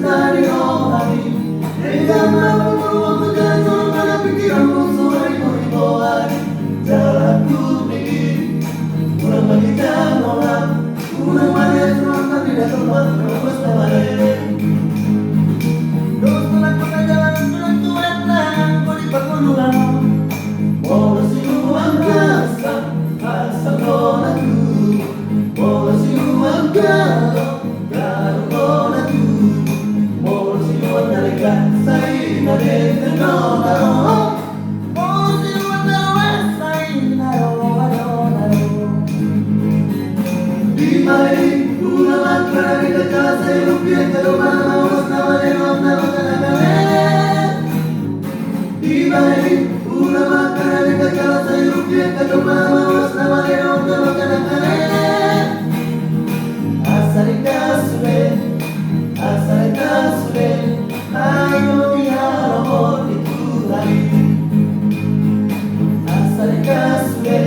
dari rohani. Hingga malamku waktunya turun pada pikiranmu seribu-ribu hari. Jalanku tinggi, kurang bagikan orang, kurang banyak semua tidak tempat terus kembali. Terus telah jalan tulen aku di pergunungan. Polusi uang biasa, asal donatku. Polusi uang biasa, garu donatku. Polusi uang dari kasai, dari tenonaro. Polusi uang dari wasai, naro. Di mari, una macchina di casa e un piede romano, stava le nonne, di mari, una macchina di casa e un piede romano, stava le nonne, asare kasure, ayo dia rohor itu hari. Asare kasure,